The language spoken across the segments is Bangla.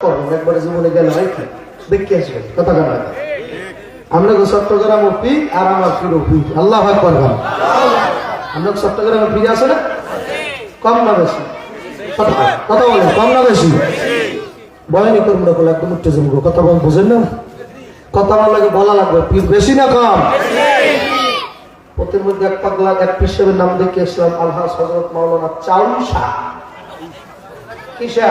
একবারে জীবনে গেল দেখে আসবেন কথা বলা আমরা চট্টগ্রাম পীর আর আমার প্রিয় পীর আল্লাহ আকবার বলেন। আমরা চট্টগ্রামে পীর আছে না, কম না বেশি? কথা বলেন, কম না বেশি? বয়নি কর্ম করলে একদম উঠতে জমবো, কথা বল, বুঝেন না? কথা বলার লাগে বলা লাগবে, পীর বেশি না কম? প্রতির মধ্যে এক পাগলা এক পীর সাহেবের নাম দেখে আসলাম, আলহাজ হযরত মাওলানা চাউল শাহ। কিসা?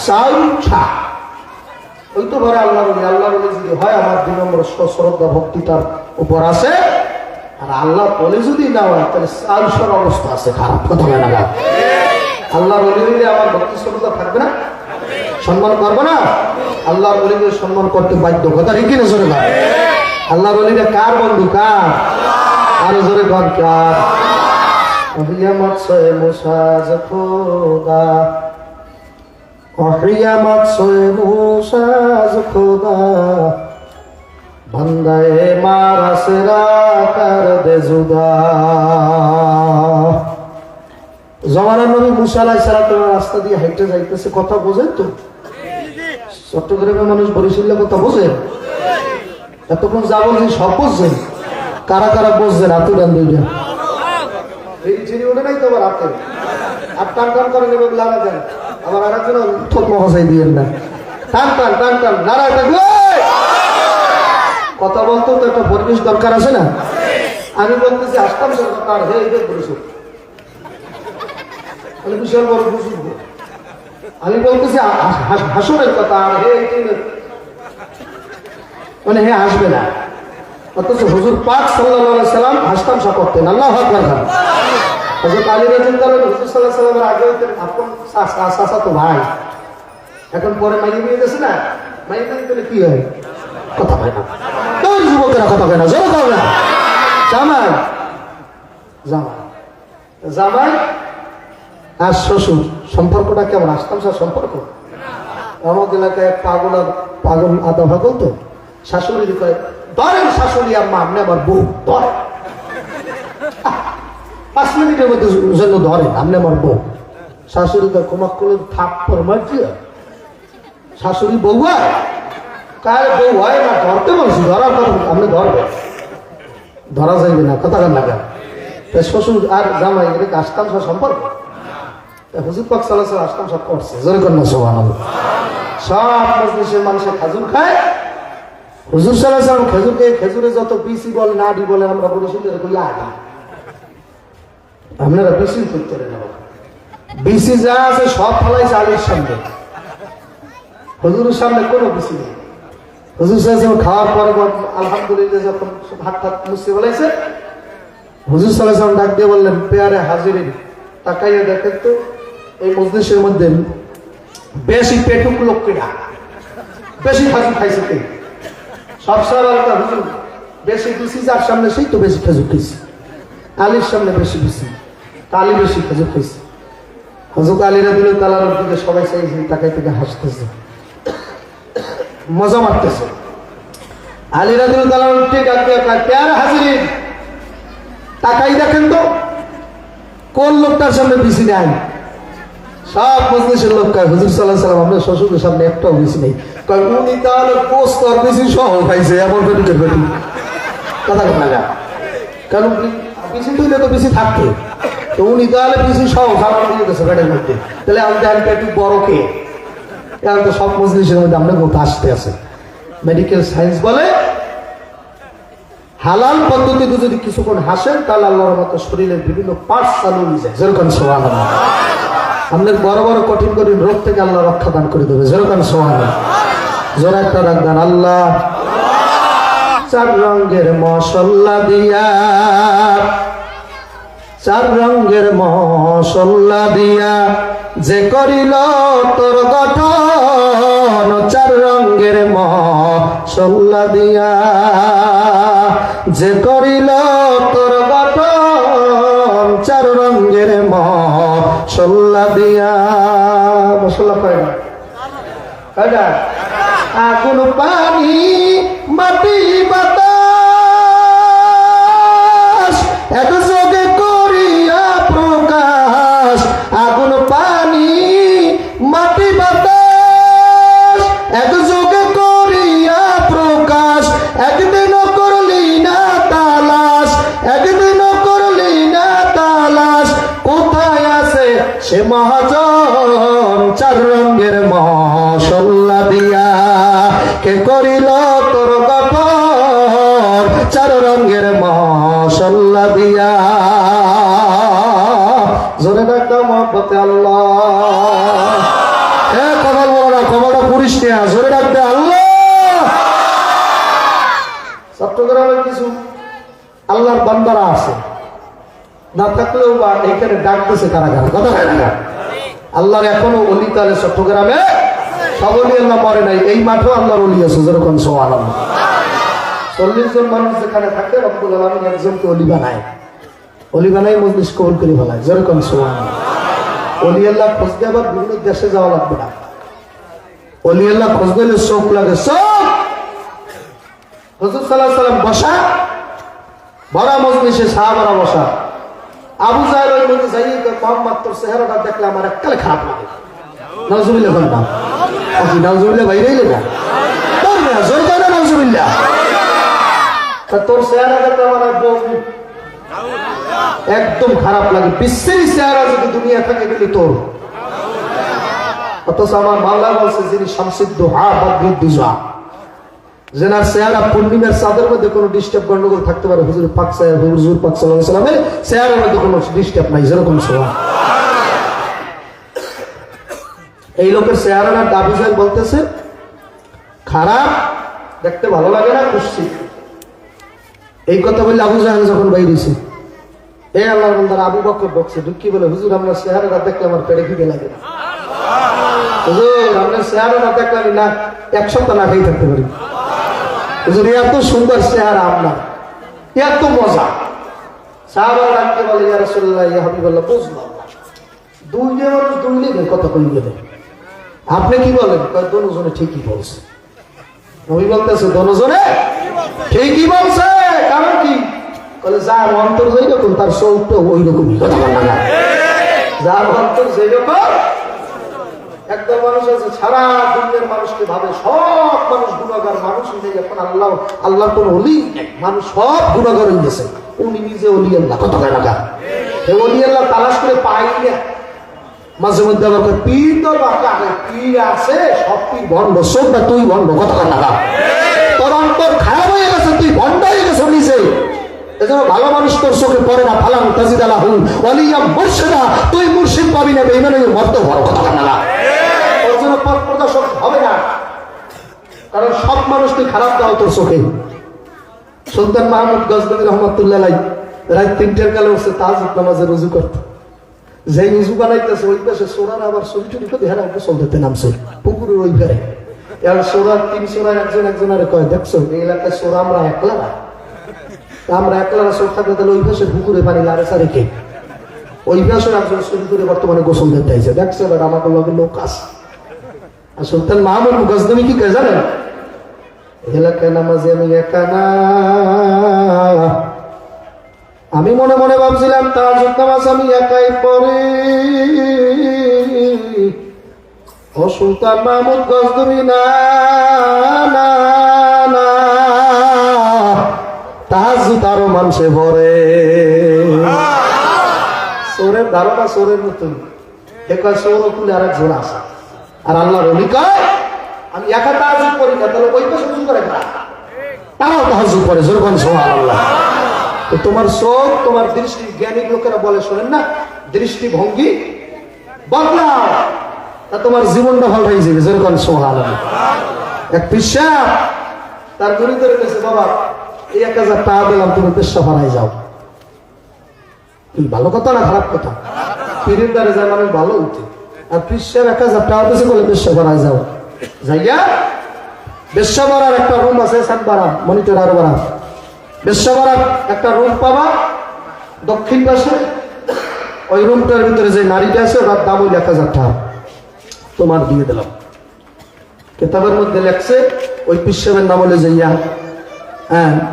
চাউল শাহ। ওই তো ঘরে আল্লাহ বলি, আল্লাহ বলে যদি হয় আমার 2 নম্বর শ্রদ্ধা ভক্তি তার উপর আছে, আর আল্লাহ বলে যদি না হয় তাহলে চাউল শাহর অবস্থা আছে খারাপ, কথা বলে না? আল্লাহ বলে দিলে আমার ভক্তি শ্রদ্ধা থাকবে না, সম্মান করবে না? আল্লাহ বলে দিলে সম্মান করতে বাধ্য, কথা ঠিক কিনা জোরে না? আল্লাহ বলে দিলে কার বন্ধু, কার? আরো জোরে কর, কার? অহিয়ামত সয়ে মুসাজ খোদা, অহিয়ামত সয়ে মুসাজ খোদা, বন্দায়ে মারা সেরা কর দে জুদা। জমানার নবী মুসা আলাইহিস সালাম রাস্তা দিয়ে হাইটে যাইতেছে, কথা বোঝেন তো? চট্টগ্রামের মানুষ বরিশালের কথা বোঝেন? এতক্ষণ যা বলছি সব বুঝছেন? কারা কারা বুঝছেন হাতে ডান দুইটা? এই চিনি ওঠে নাই তো আবার হাতে, আর টান টান করে নেবে লাগা দেন, আবার আর একজন থোক মহাশাই দিয়েন না, টান টান টান টান নারা থাকবে। কথা বলতে তো একটা পরিবেশ দরকার আছে না? আমি বলতেছি আসতাম সরকার, হে এই বরিশাল, আমি বিশাল বড় বুঝবো। আমি বলতেছি হাসনের কথা, আর হে মানে হে আসবে না, অথচ হুজুর পাক সাল্লাল্লাহু আলাইহি সাল্লাম হাসতাম সা করতেন। আল্লাহু আকবার। হযরত আলী রাদিয়াল্লাহু আনহু হুজুর সাল্লাল্লাহু আলাইহি সাল্লামের আগে হইতেন আপন চাচা তো ভাই, এখন পরে মাইয়ে নিয়ে গেছে না, মাইয়ে নিয়ে কি হয়? কথা হয় না, তোর যুবকেরা কথা হয় না, জোরে কথা না। জামাই জামাই জামাই আর শ্বশুর সম্পর্কটা কেমন? আসতাম স্যার সম্পর্ক। আমাদের এলাকায় পাগল আদা ভাগল তো, শাশুড়ি কয় ধরেন শাশুড়ি আম্মা আপনি আমার বউ ধরে, 5 মিনিটের মধ্যে জন্য ধরেন আপনি আমার বউ। শাশুড়ি কয় কমাক করে থাপ্পড় মারছি, শাশুড়ি বউ হয়? কার বউ হয় না, ধরতে বলছি, ধরার পর আপনি ধরবেন, ধরা যাইবে না, কথা কান লাগা। শ্বশুর আর জামাই এটাকে আসতাম স্যার সম্পর্ক। হুজুর পাক সাল্লাল্লাহু আলাইহি ওয়াসাল্লাম আসতাম সব করছে, জোরে কন্যা সুবহানাল্লাহ। সব মজলিসের মানুষে খাজুর খায়, হুজুর সাল্লাল্লাহু আলাইহি ওয়াসাল্লাম খেজুরকে, খেজুরে যত বিসি বল নাডি বলে আমরা বলেছি কই আডি, আপনারা বিসি করতে না, বিসি যা আছে সব ফলাইছে আলীর সামনে, হুজুরের সামনে কোনো বিসি নেই। হুজুর সাল্লাল্লাহু আলাইহি ওয়াসাল্লাম খাওয়ার পরে আলহামদুলিল্লাহ যখন হাত হাত মুছে বলাইছে, হুজুর সাল্লাল্লাহু আলাইহি ওয়াসাল্লাম ডাক দিয়ে বললেন, পেয়ারে হাজিরিন তাকাইয়া দেখেন তো এই মজলিসের মধ্যে বেশি পেটুক লোক কিনা, বেশি খাজুর খাইছে কে? সব সারা হুজুর বেশি বিসি যার সামনে সেই তো বেশি খেজুর খাইছে, আলীর সামনে বেশি বিসি, আলী বেশি খেজুর খাইছে। হযরত আলী রাদিয়াল্লাহু তাআলার দিকে সবাই চাইছে, তাকাই থেকে হাসতেছে, মজা মারতেছে। আলী রাদিয়াল্লাহু তাআলা ঠিক আছে, প্যার হাজিরিন তাকাই দেখেন তো কোন লোকটার সামনে বিসি নাই? সব মজলিসের লোক কয় হুজুর সাল্লাল্লাহু আলাইহি ওয়াসাল্লাম আপনার শ্বশুরের সামনে একটাও বিসি নেই। কয় উনি তাহলে পোস্ত আর বিসি সহ খাইছে, এমন পেটুকের পেটু, কথা কথা না, কারণ বিসি তুইলে তো বিসি থাকতে, তো উনি তাহলে বিসি সহ খাবার দিয়ে গেছে পেটের মধ্যে, তাহলে আমাদের পেটু বড় কে? এখন তো সব মজলিসের মধ্যে আমরা মতো আসতে আছে। মেডিকেল সায়েন্স বলে হালাল পদ্ধতিতে যদি কিছুক্ষণ হাসেন তাহলে আল্লাহর মতো শরীরের বিভিন্ন পার্টস চালু হয়ে যায়, যেরকম সুবহানাল্লাহ। আপনার বড় বড় কঠিন কঠিন রোগ থেকে আল্লাহ রক্ষা দান করে দেবে, যেরকম সুবহানাল্লাহ। জোরে একটা রাখবেন আল্লাহ। 4 রঙের মশলা দিয়া, 4 রঙের মশলা দিয়া যে করিল তোর গঠন, 4 রঙের মশলা দিয়া যে করিল তোর গঠন, 4 রঙের মশলা দিয়া। মশলা কয় না, কয় না? আগুন পানি মাটি বাতাস একযোগে করিয়া প্রকাশ, আগুন পানি মাটি বাতাস মশল্লা দিয়া কে করিল তোর কাপড় চার রঙের মশল্লা দিয়া জোরে ডাকতাম মহব্বতে আল্লাহ কবল বলো না কবলটা পুরিস না জোরে ডাকতে আল্লাহ চট্টগ্রামের কিছু আল্লাহর বান্দারা আছে না থাকলেও বা এখানে ডাকতেছে কারাগার কথা হয় না আল্লাহর এখনো অলি তালে চট্টগ্রামে সব অলি আল্লাহ মরে নাই এই মাঠেও আল্লাহর অলি আছে যেরকম সুবহানাল্লাহ 40 জন মানুষ যেখানে থাকে রব্বুল আলামিন একজনকে অলি বানাই মজলিস কবুল করে ফেলায় যেরকম সুবহানাল্লাহ অলি আল্লাহ খুঁজতে আবার বিভিন্ন দেশে যাওয়া লাগবে না অলি আল্লাহ খুঁজতে হলে চোখ লাগে চোখ হুজুর সাল্লাল্লাহু আলাইহি ওয়াসাল্লাম বসা বড় মজলিসে সাহাবারা বসা আবু জাহেল ওই মধ্যে যাই মোহাম্মদ তোর চেহারাটা দেখলে আমার এককালে খারাপ লাগে নাউজুবিল্লাহ বললাম আপনি নাউজুবিল্লাহ বাইরে এলে না তোর না জোর করে না নাউজুবিল্লাহ তোর চেহারা দেখলে আমার একদম খারাপ লাগে বিশ্বের চেহারা যদি দুনিয়া থাকে কিন্তু তোর অথচ আমার মাওলা বলছে যিনি শামসুদ দুহা বদরুদ্দুজা যেনার চেহারা পূর্ণিমার চাঁদের মধ্যে কোনো ডিস্টার্ব গন্ডগোল থাকতে পারে হুজুর পাক সাহেব হুজুর পাক সাল্লাল্লাহু আলাইহি ওয়াসাল্লামের চেহারার মধ্যে কোনো ডিস্টার্ব নাই যেরকম সোয়া এই লোকের চেহারাটা আবু জাহেল বলতেছে খারাপ দেখতে ভালো লাগে না খুশি এই কথা বললে আবু জাহেল যখন বাইরেছে এই আল্লাহর বান্দার আবু বকর বকছে দুঃখী বলে হুজুর আপনার চেহারাটা দেখলে আমার পেটে খিদে লাগে না হুজুর আপনার চেহারাটা দেখলে আমি না এক সপ্তাহ না খেয়ে থাকতে পারি হুজুর এত সুন্দর চেহারা আপনার এত মজা সাহাবারা ডাকতে বলে ইয়া রাসূলুল্লাহ ইয়া হাবিবাল্লাহ বুঝলাম দুইটা মানুষ দুইলে কথা কই গেলে আপনি কি বলেন কয় দুজনে ঠিকই বলছে নবী বলতেছে দুজনে ঠিকই বলছে কারণ কি বলে যার অন্তর যেরকম তার চোখটা ওই রকমই কথা বলা না যার অন্তর যেরকম একদম মানুষ আছে সারা দুনিয়ার মানুষকে ভাবে সব মানুষ গুণাগার মানুষ হয়ে এখন আল্লাহ কোন অলি মানুষ সব গুণাগার হয়ে গেছে উনি নিজে অলি আল্লাহ কত টাকা অলি আল্লাহ তালাশ করে পাই না মাঝে মধ্যে আবার পীর তো পীর আছে সব পীর ভণ্ড সব না তুই ভণ্ড কত টাকা তোর অন্তর খারাপ হয়ে গেছে তুই ভণ্ড হয়ে গেছে নিজে এজন্য ভালো মানুষ তোর চোখে পড়ে না ফালান তাজিদ আলাহু ওয়ালিয়া মুর্শিদা তুই মুর্শিদ পাবি না বেঈমানের মর্ত বড় কথা না ওর জন্য পথ প্রদর্শক হবে না কারণ সব মানুষ তুই খারাপ দাও তোর চোখে সুলতান মাহমুদ গজনবী রহমাতুল্লাহ আলাইহি রাত 3টার কালে উঠছে তাহাজ্জুদ নামাজে রুজু করতে যেই রুজু বানাইতেছে ওই পাশে সোরার আবার ছবি টুরি করে হেরা গোসল দিতে নামছে পুকুরের ওই ঘরে আর সোরার 3 সোরার একজনের কয় দেখছো এই এলাকায় সোরা আমরা একলা না আমরা একলা চোখ থাকলে তাহলে ওই পাশে পুকুরে পানি লাড়ে সারে কে ওই পাশে একজন ছবি করে বর্তমানে গোসল দিতে আইছে দেখছো বাট আমাকে লগে লোক আছে আর সুলতান মাহমুদ গজনবী কি কয় জানেন এলাকায় নামাজে আমি একা না আমি মনে মনে ভাবছিলাম তাহাজ্জুদ নামাজ আমি একাই পড়ি ও সুলতান মাহমুদ গজনবী না না না তাহাজ্জুদ আরো মানুষে পড়ে চোরের ধারণা চোরের মতন একবার চোর খুলে আর এক জোর আসা আর আল্লাহর ওলি কয় আমি একা তাহাজ্জুদ করি না তাহলে ওই পাশে উজু করে না তারাও তাহাজ্জুদ করে যেরকম সুবহানাল্লাহ তো তোমার চোখ তোমার দৃষ্টি জ্ঞানী লোকেরা বলে শোনেন না দৃষ্টিভঙ্গি বদলাও তা তোমার জীবনটা ভালো হয়ে যাবে যেরকম সুবহানাল্লাহ এক পিসাব তার মুরিদের কাছে বাবা এই 1000 টাকা দিলাম তুমি পেশা হারাই যাও ভালো কথা না খারাপ কথা পীরের দ্বারে যায় মানুষ ভালো উঠে আর পিসাব 1000 টাকা দিয়েছে বলে পেশা হারাই যাও যাইয়া বেশ্যাবাড়ার একটা রুম আছে সাতবাড়া মনিটর আর বাড়া বেশ্যাবাড়ার একটা রুম পাবা দক্ষিণ পাশে ওই রুমটার ভিতরে যে নারীটা আছে ওর দাম ওই 1000 টাকা তোমার দিয়ে দিলাম কিতাবের মধ্যে লেখছে ওই পিসাবের নাম হলে যাইয়া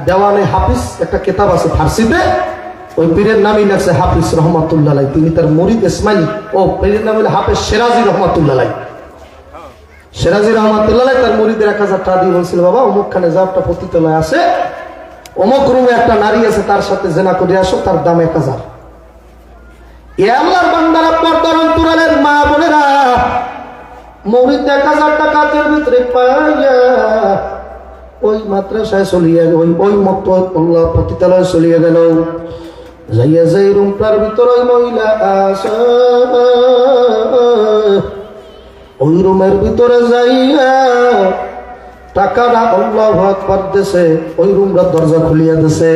দেওয়ানে হাফিজ একটা কিতাব আছে ফার্সিতে ওই পীরের নামই লেখছে হাফিজ রহমাতুল্লাহ আলাইহি তিনি তার মুরিদ ইসমাইল ও পীরের নাম হলে হাফেজ সিরাজি রহমাতুল্লাহ আলাইহি সিরাজি রহমাতুল্লাহ আলাইহি তার মুরিদের 1000 টাকা দিয়ে বলছিল বাবা অমুকখানে যাও একটা পতিতালয় আছে অমুক রুমে একটা নারী আছে তার সাথে জেনা করে আসো তার দাম 1000 এ আল্লাহর বান্দারা পর্দার অন্তরালের মা বোনেরা মৌরিদ 1000 টাকার ভিতরে পাইয়া ওই মাদ্রাসায় চলিয়া ওই মক্তবুল্লাহ পতিতালয় চলিয়া গেল। যাইয়া যাই রুমটার ভিতরে ওই মহিলা আছে, ওই রুমের ভিতরে যাইয়া টাকাটা আল্লাহু আকবার দেশে ওই রুমটার দরজা খুলিয়া দিছে।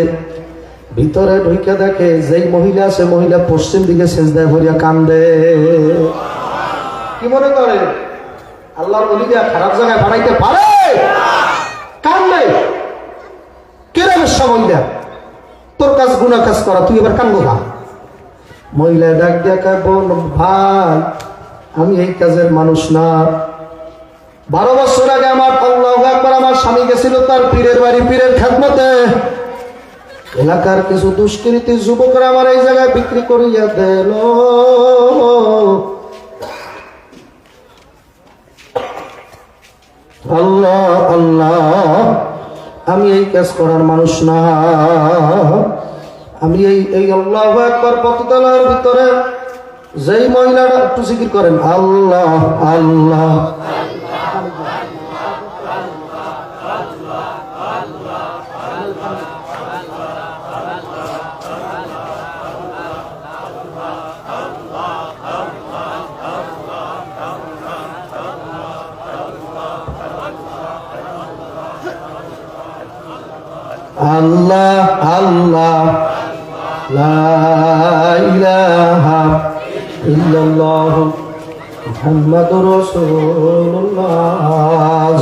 ভিতরে ঢুকে দেখে যেই মহিলা আছে, মহিলা পশ্চিম দিকে সেজদায় ভরিয়া কান্দে। কি মনে করে আল্লাহর ওলিরা খারাপ জায়গায় বানাইতে পারে? কান্দে। কেন মহিলা, তোর কাজ গুনাহ কাজ করা, তুই এবার কান্দো না। মহিলা ডাক দিয়া কয়, বোন ভাই, আমি এই কাজের মানুষ না। 12 বছর আগে আমার আল্লাহু আকবার আমার স্বামী গেছিল তার পীরের বাড়ি, পীরের খেদমতে। এলাকার কিছু দুষ্কৃতী যুবকরা আমার এই জায়গায় বিক্রি করিয়া দিল। আল্লাহ আল্লাহ, আমি এই কাজ করার মানুষ না। আমি এই আল্লাহু আকবার পতিতালয়ের ভিতরে যেই মহিলাটা, একটু জিকির করেন আল্লাহ আল্লাহ, আল্লাহ আল্লাহ, লা ইলাহা ইল্লাল্লাহ মুহাম্মাদুর রাসূলুল্লাহ।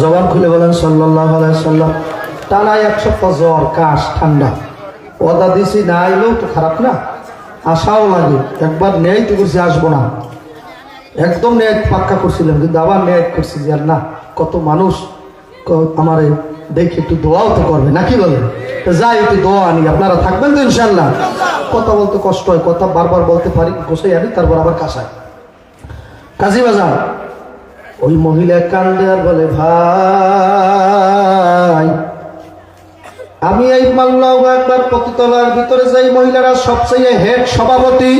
জবান খুলে বলেন সাল্লাল্লাহু আলাইহি সাল্লাম। টানা 1 সপ্তাহ জ্বর, কাশ, ঠান্ডা। ওয়াদা দিছি না আইলেও তো খারাপ না, আশাও লাগে। একবার নেয়াই তো করছি আসবো না, একদম নেয়াত পাক্কা করছিলাম, কিন্তু আবার নেয়াত করছি যে আর না, কত মানুষ আমার দেখে একটু দোয়াও তো করবে নাকি বলেন? যাই একটু দোয়া আনি, আপনারা থাকবেন তো ইনশাল্লাহ। কথা বলতে কষ্ট হয়, কথা বারবার বলতে পারি, গোসাই আনি, তারপর আবার কাঁসাই। কাজী বাজার ওই মহিলা কান্দে আর বলে, ভাই আমি এই আল্লাহু আকবার পতিতালয়ের ভিতরে যাই মহিলারা সবচেয়ে হেড সভাপতি,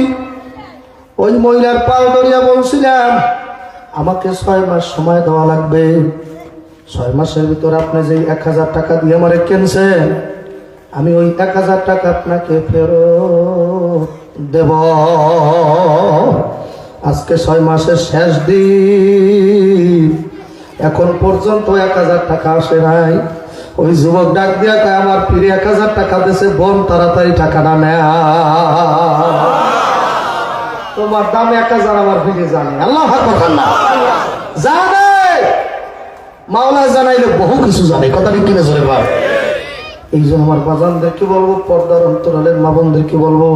ওই মহিলার পাও ধরিয়া বলছিলাম আমাকে 6 মাস সময় দেওয়া লাগবে। 6 মাসের ভিতরে আপনি যে 1000 টাকা দিয়ে আমারে কিনছেন, আমি ওই 1000 টাকা আপনাকে ফেরত দেব। আজকে 6 মাসের শেষ দিন, এখন পর্যন্ত 1000 টাকা আসে নাই। ওই যুবক ডাক দিয়া কয়, আমার ফিরে 1000 টাকা দিয়েছে, বোন তাড়াতাড়ি টাকাটা নেয়া, তোমার দাম 1000 আমার ফিরে জানে। আল্লাহ জানে, মাওলা জানাইলে বহু কিছু জানে, কথা ঠিক কিনে চলে ভাই। এই জন্য আমার বাজানদেরকে বলবো, পর্দার অন্তরালের মা বোনদেরকে বলবো,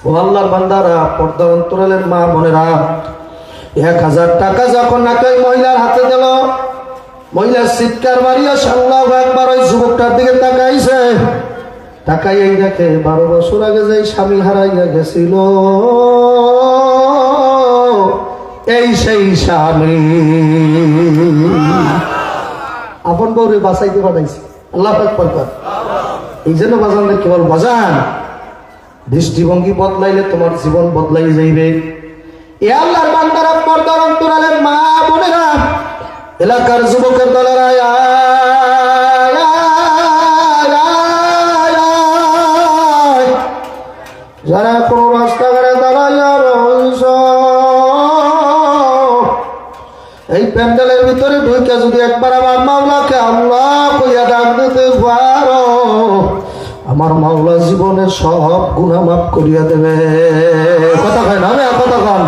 ও আল্লাহর বান্দারা, পর্দার অন্তরালের মা বোনেরা, 1000 টাকা যখন নাকি মহিলার হাতে দিল, মহিলার চিৎকার মারিয়া আল্লাহু আকবার ওই যুবকটার দিকে তাকাইছে। তাকাই এই দেখে 12 বছর আগে যে স্বামী হারাইয়া গেছিল, এই সেই স্বামী আপন বউরে বাঁচাইতে পাঠাইছে। আল্লাহু আকবার। এই জন্য বাজানদের কেবল বাজান, দৃষ্টিভঙ্গি বদলাইলে তোমার জীবন বদলাই যাইবে। এ আল্লাহর বান্দারা, পর্দার অন্তরালের মা বোনেরা, এলাকার যুবকের দলেরা, যারা কোনো রাস্তাঘাটে দাঁড়াইয়া রইছ, এই প্যান্ডেলের ভিতরে ঢুকে যদি একবার আমার মাওলাকে আল্লাহ কইয়া ডাক দিতে পারো, আমার মাওলা জীবনের সব গুনাহ মাফ করিয়া দেবে। কথা কয় না, কথা কন,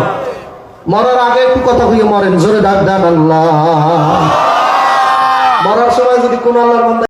মরার আগে একটু কথা কইয়া মরেন, জোরে ডাক দেন আল্লাহ। মরার সময় যদি কোন আল্লাহর বান্দা